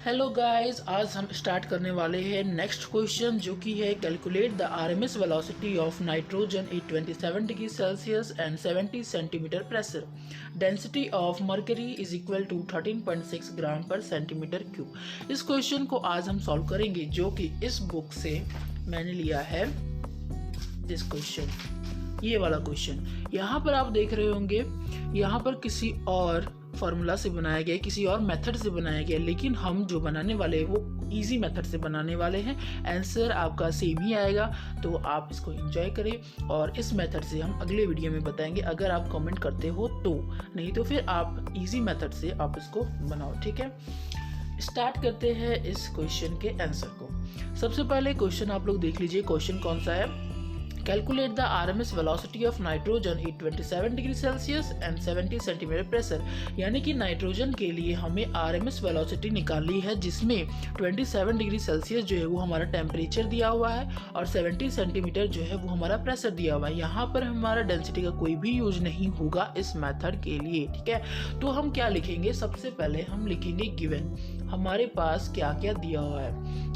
Hello guys, आज हम start करने वाले हैं नेक्स्ट क्वेश्चन जो कि है calculate the RMS velocity of nitrogen at 27 degree Celsius and 70 centimetre pressure. Density of mercury is equal to 13.6 gram per centimetre cube. इस क्वेश्चन को आज हम सॉल्व करेंगे जो कि इस बुक से मैंने लिया है। दिस क्वेश्चन, ये वाला क्वेश्चन यहाँ पर आप देख रहे होंगे, यहाँ पर किसी और फार्मूला से बनाया गया, किसी और मेथड से बनाया गया, लेकिन हम जो बनाने वाले हैं वो इजी मेथड से बनाने वाले हैं। आंसर आपका सेम ही आएगा, तो आप इसको एंजॉय करें और इस मेथड से हम अगले वीडियो में बताएंगे अगर आप कमेंट करते हो तो, नहीं तो फिर आप इजी मेथड से आप इसको बनाओ। ठीक है, स्टार्ट करते हैं इस क्वेश्चन के आंसर को। सबसे पहले क्वेश्चन आप लोग देख लीजिए, क्वेश्चन कौन सा है। Calculate the RMS velocity of nitrogen at 27 degree Celsius and 70 centimetre pressure. यानी कि नाइट्रोजन के लिए हमें आरएमएस वेलोसिटी निकालनी है जिसमें 27 डिग्री सेल्सियस जो है वो हमारा टेम्परेचर दिया हुआ है और 70 सेंटीमीटर जो है वो हमारा प्रेशर दिया हुआ है। यहाँ पर हमारा डेंसिटी का कोई भी यूज नहीं होगा इस मेथड के लिए। ठीक है, तो हम क्या लिखेंगे, सबसे पहले हम लिखेंगे गिवन, हमारे पास क्या क्या दिया हुआ है।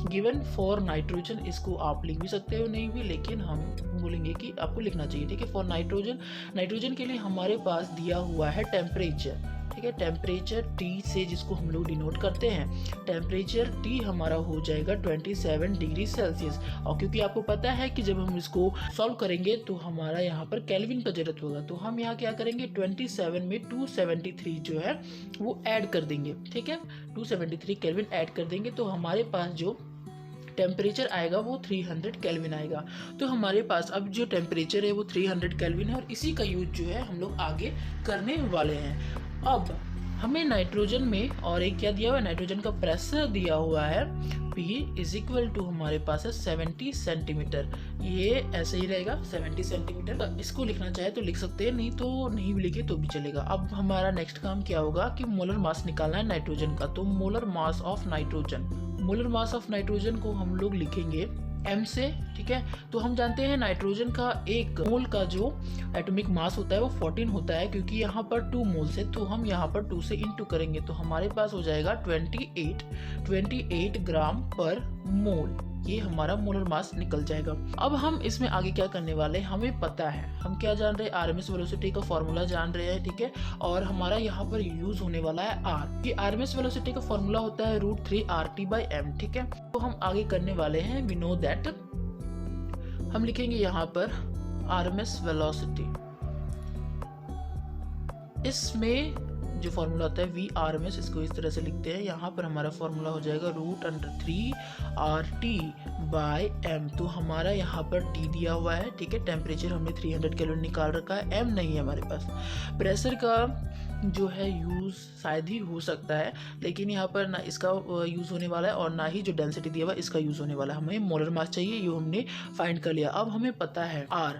गिवन फॉर नाइट्रोजन, इसको आप लिख भी सकते हो नहीं भी, लेकिन हम बोलेंगे कि आपको लिखना चाहिए। ठीक है, फॉर नाइट्रोजन के लिए हमारे पास दिया हुआ है टेम्परेचर। ठीक है, टेम्परेचर T से जिसको हम लोग डिनोट करते हैं, टेम्परेचर T हमारा हो जाएगा 27 डिग्री सेल्सियस। और क्योंकि आपको पता है कि जब हम इसको सॉल्व करेंगे तो हमारा यहाँ पर केल्विन का जरूरत होगा, तो हम यहाँ क्या करेंगे, 27 में 273 जो है वो ऐड कर देंगे। ठीक है, 273 केल्विन ऐड कर देंगे तो हमारे पास जो टेम्परेचर आएगा वो 300 केल्विन आएगा। तो हमारे पास अब जो टेम्परेचर है वो 300 केल्विन है और इसी का यूज जो है हम लोग आगे करने वाले हैं। अब हमें नाइट्रोजन में और एक क्या दिया हुआ है, नाइट्रोजन का प्रेशर दिया हुआ है P इज इक्वल टू हमारे पास है 70 सेंटीमीटर। ये ऐसे ही रहेगा 70 सेंटीमीटर। इसको लिखना चाहे तो लिख सकते हैं, नहीं तो नहीं भी लिखे तो भी चलेगा। अब हमारा नेक्स्ट काम क्या होगा कि मोलर मास निकालना है नाइट्रोजन का। तो मोलर मास ऑफ नाइट्रोजन को हम लोग लिखेंगे M से। ठीक है, तो हम जानते हैं नाइट्रोजन का एक मोल का जो एटॉमिक मास होता है वो 14 होता है, क्योंकि यहाँ पर 2 मोल्स है तो हम यहाँ पर 2 से इंटू करेंगे तो हमारे पास हो जाएगा 28 ग्राम पर मोल। ये हमारा मोलर मास निकल जाएगा। अब हम इसमें आगे क्या करने वाले हैं, हमें पता है, हम क्या जान रहे हैं, आरएमएस वेलोसिटी का फॉर्मूला जान रहे हैं। ठीक है, और हमारा यहाँ पर यूज होने वाला है R। ये आरएमएस वेलोसिटी का फॉर्मूला होता है √3RT/m। ठीक है, तो हम आगे करने वाले हैं, वी नो दैट, हम लिखेंगे यहाँ पर आरएमएस वेलोसिटी। इसमें जो फॉर्मूला होता है VRMS, इसको इस तरह से लिखते हैं। यहाँ पर हमारा फॉर्मूला हो जाएगा √3RT/m। तो हमारा यहाँ पर T दिया हुआ है। ठीक है, टेम्परेचर हमने 300 केल्विन निकाल रखा है, M नहीं है हमारे पास। प्रेशर का जो है यूज़ शायद ही हो सकता है, लेकिन यहाँ पर ना इसका यूज़ होने वाला है और ना ही जो डेंसिटी दिया हुआ है इसका यूज़ होने वाला है। हमें मोलर मास चाहिए, ये हमने फाइंड कर लिया। अब हमें पता है R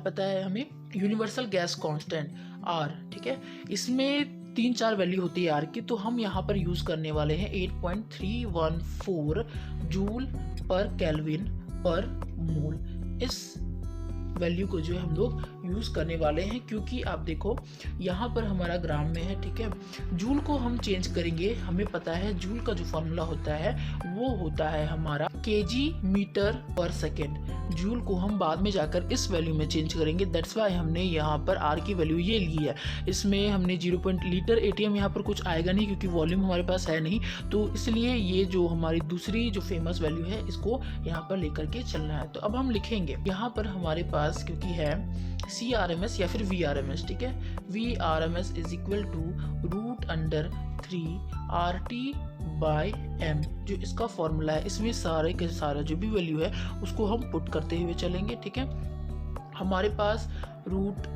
पता है हमें, यूनिवर्सल गैस कांस्टेंट R। ठीक है, इसमें 3-4 वैल्यू होती है R की, तो हम यहाँ पर यूज करने वाले हैं 8.314 जूल पर केल्विन पर मोल। इस वैल्यू को जो है हम लोग यूज करने वाले हैं, क्योंकि आप देखो यहाँ पर हमारा ग्राम में है। ठीक है, जूल को हम चेंज करेंगे, हमें पता है जूल का जो फॉर्मूला होता है वो होता है हमारा केजी मीटर पर सेकेंड। जूल को हम बाद में जाकर इस वैल्यू में चेंज करेंगे, दैट्स वाई हमने यहाँ पर R की वैल्यू ये ली है। इसमें हमने 0. लीटर ATM यहाँ पर कुछ आएगा नहीं क्योंकि वॉल्यूम हमारे पास है नहीं, तो इसलिए ये जो हमारी दूसरी जो फेमस वैल्यू है इसको यहाँ पर लेकर के चलना है। तो अब हम लिखेंगे यहाँ पर हमारे पास, क्योंकि है CRMS या फिर VRMS। ठीक है, VRMS is equal to √3RT/m जो इसका फॉर्मूला है। इसमें सारे के सारा जो भी वैल्यू है उसको हम पुट करते हुए चलेंगे। ठीक है, हमारे पास रूट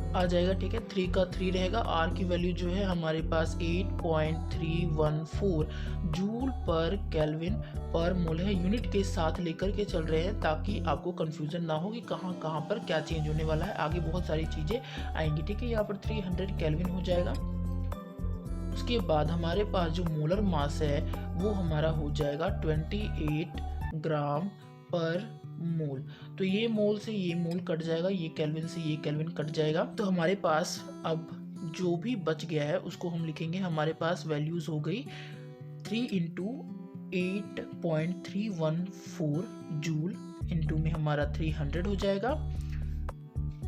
आ जाएगा। ठीक है, 3 का 3 रहेगा। R की वैल्यू जो है हमारे पास 8.314 जूल पर केल्विन पर मोल है। यूनिट के साथ लेकर के चल रहे हैं ताकि आपको कंफ्यूजन ना हो कि कहाँ पर क्या चेंज होने वाला है, आगे बहुत सारी चीज़ें आएंगी। ठीक है, यहाँ पर 300 केल्विन हो जाएगा। उसके बाद हमारे पास जो मोलर मास है वो हमारा हो जाएगा 28 ग्राम पर मोल। तो ये मोल से ये मोल कट जाएगा, ये केल्विन से ये केल्विन कट जाएगा। तो हमारे पास अब जो भी बच गया है उसको हम लिखेंगे, हमारे पास वैल्यूज हो गई 3 इंटू 8.314 जूल इंटू में हमारा 300 हो जाएगा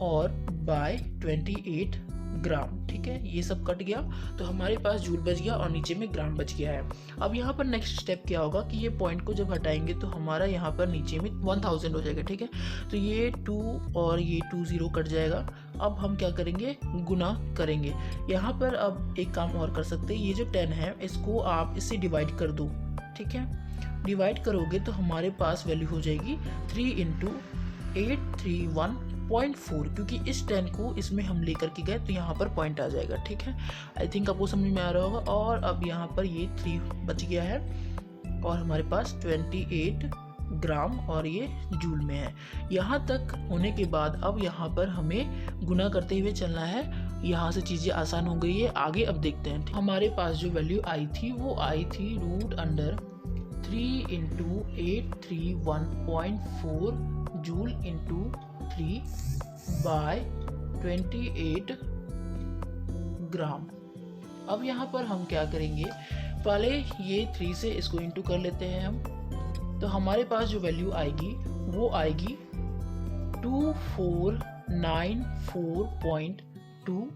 और बाय 28 ग्राम। ठीक है, ये सब कट गया तो हमारे पास जूल बच गया और नीचे में ग्राम बच गया है। अब यहाँ पर नेक्स्ट स्टेप क्या होगा कि ये पॉइंट को जब हटाएंगे तो हमारा यहाँ पर नीचे में 1000 हो जाएगा। ठीक है, तो ये 2 और ये 2 0 कट जाएगा। अब हम क्या करेंगे, गुना करेंगे। यहाँ पर अब एक काम और कर सकते हैं, ये जो 10 है इसको आप इससे डिवाइड कर दो। ठीक है, डिवाइड करोगे तो हमारे पास वैल्यू हो जाएगी 3 इंटू 831.4, क्योंकि इस 10 को इसमें हम लेकर के गए तो यहाँ पर पॉइंट आ जाएगा। ठीक है, आई थिंक आपको समझ में आ रहा होगा। और अब यहाँ पर ये 3 बच गया है और हमारे पास 28 ग्राम और ये जूल में है। यहाँ तक होने के बाद अब यहाँ पर हमें गुना करते हुए चलना है। यहाँ से चीज़ें आसान हो गई है, आगे अब देखते हैं। हमारे पास जो वैल्यू आई थी वो आई थी √3 इंटू 831.4 जूल इंटू 3 बाय 28 ग्राम। अब यहाँ पर हम क्या करेंगे, पहले ये 3 से इसको इंटू कर लेते हैं हम, तो हमारे पास जो वैल्यू आएगी वो आएगी 2494.2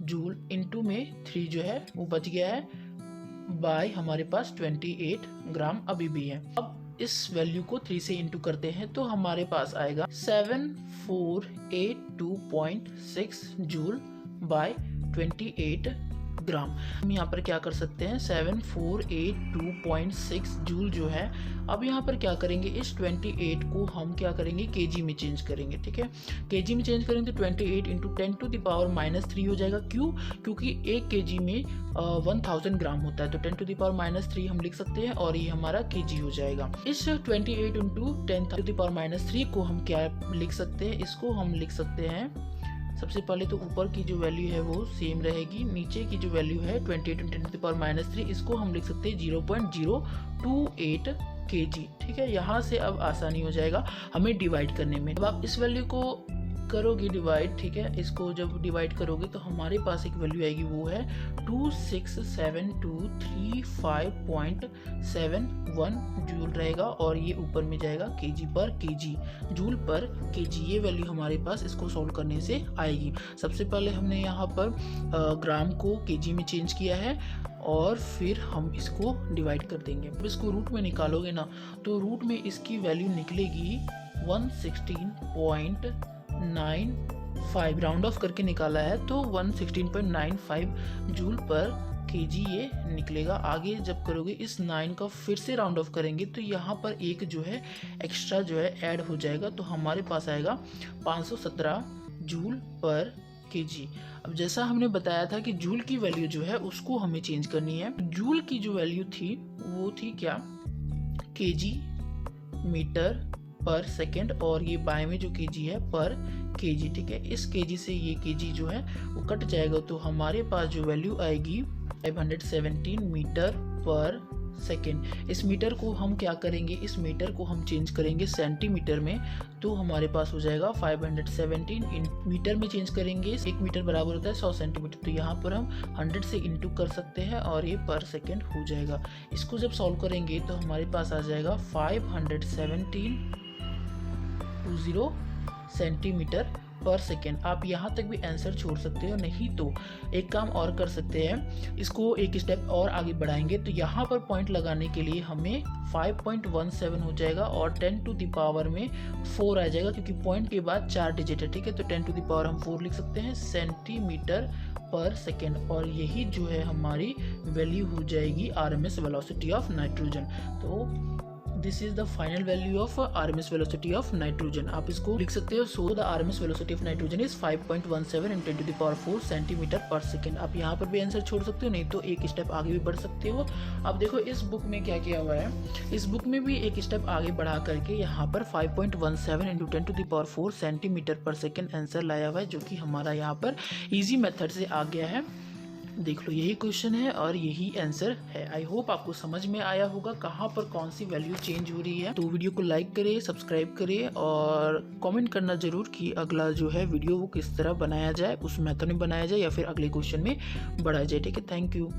जूल इंटू में 3 जो है वो बच गया है बाय हमारे पास 28 ग्राम अभी भी है। अब इस वैल्यू को 3 से इंटू करते हैं तो हमारे पास आएगा 7482.6 जूल बाय 28 ग्राम। हम यहाँ पर क्या कर सकते हैं, 7482.6 जूल जो है। अब यहाँ पर क्या करेंगे, इस 28 को हम क्या करेंगे, केजी में चेंज करेंगे। ठीक है, केजी में चेंज करेंगे तो 28 इंटू 10⁻³ हो जाएगा। क्यों? क्योंकि 1 केजी में 1000 ग्राम होता है, तो 10⁻³ हम लिख सकते हैं और ये हमारा केजी हो जाएगा। इस 28 इंटू 10⁻³ को हम क्या लिख सकते हैं, इसको हम लिख सकते हैं, सबसे पहले तो ऊपर की जो वैल्यू है वो सेम रहेगी, नीचे की जो वैल्यू है 28 × 10⁻³ इसको हम लिख सकते हैं 0.028 kg। ठीक है, यहाँ से अब आसानी हो जाएगा हमें डिवाइड करने में। अब आप इस वैल्यू को करोगे डिवाइड, ठीक है, इसको जब डिवाइड करोगे तो हमारे पास एक वैल्यू आएगी, वो है 267235.71 जूल रहेगा और ये ऊपर में जाएगा केजी पर केजी, जूल पर केजी। ये वैल्यू हमारे पास इसको सॉल्व करने से आएगी। सबसे पहले हमने यहाँ पर ग्राम को केजी में चेंज किया है और फिर हम इसको डिवाइड कर देंगे। अब इसको रूट में निकालोगे ना तो रूट में इसकी वैल्यू निकलेगी 116.95, राउंड ऑफ करके निकाला है तो 116.95 जूल पर केजी ये निकलेगा। आगे जब करोगे इस 9 का फिर से राउंड ऑफ करेंगे तो यहाँ पर एक जो है एक्स्ट्रा जो है ऐड हो जाएगा, तो हमारे पास आएगा 517 जूल पर केजी। अब जैसा हमने बताया था कि जूल की वैल्यू जो है उसको हमें चेंज करनी है। जूल की जो वैल्यू थी वो थी क्या, केजी मीटर पर सेकेंड, और ये बाय में जो केजी है पर केजी। ठीक है, इस केजी से ये केजी जो है वो कट जाएगा तो हमारे पास जो वैल्यू आएगी 517 मीटर पर सेकेंड। इस मीटर को हम क्या करेंगे, इस मीटर को हम चेंज करेंगे सेंटीमीटर में, तो हमारे पास हो जाएगा 517 मीटर में चेंज करेंगे। 1 मीटर बराबर होता है 100 सेंटीमीटर, तो यहाँ पर हम 100 से इंटू कर सकते हैं और ये पर सेकेंड हो जाएगा। इसको जब सॉल्व करेंगे तो हमारे पास आ जाएगा 517.20 सेंटीमीटर पर सेकेंड। आप यहाँ तक भी आंसर छोड़ सकते हो, नहीं तो एक काम और कर सकते हैं, इसको एक स्टेप और आगे बढ़ाएंगे तो यहाँ पर पॉइंट लगाने के लिए हमें 5.17 हो जाएगा और 10 टू द पावर में 4 आ जाएगा, क्योंकि पॉइंट के बाद 4 डिजिट है। ठीक है, तो 10 टू द पावर हम 4 लिख सकते हैं सेंटीमीटर पर सेकेंड, और यही जो है हमारी वैल्यू हो जाएगी RMS वेलोसिटी ऑफ नाइट्रोजन। तो this is the final value of RMS velocity of nitrogen. आप इसको लिख सकते हो, so the RMS velocity of nitrogen is 5.17 × 10 to the power 4 centimetre per second. आप यहाँ पर भी आंसर छोड़ सकते हो, नहीं तो एक स्टेप आगे भी बढ़ सकते हो। अब देखो इस बुक में क्या किया हुआ है, इस बुक में भी एक स्टेप आगे बढ़ा करके यहाँ पर 5.17 × 10 to the power 4 centimetre per second answer लाया हुआ है, जो कि हमारा यहाँ पर ईजी मेथड से आ गया है। देख लो, यही क्वेश्चन है और यही आंसर है। आई होप आपको समझ में आया होगा कहाँ पर कौन सी वैल्यू चेंज हो रही है। तो वीडियो को लाइक करें, सब्सक्राइब करें और कमेंट करना जरूर कि अगला जो है वीडियो वो किस तरह बनाया जाए, उस मेथड में बनाया जाए या फिर अगले क्वेश्चन में बढ़ाया जाए। ठीक है, थैंक यू।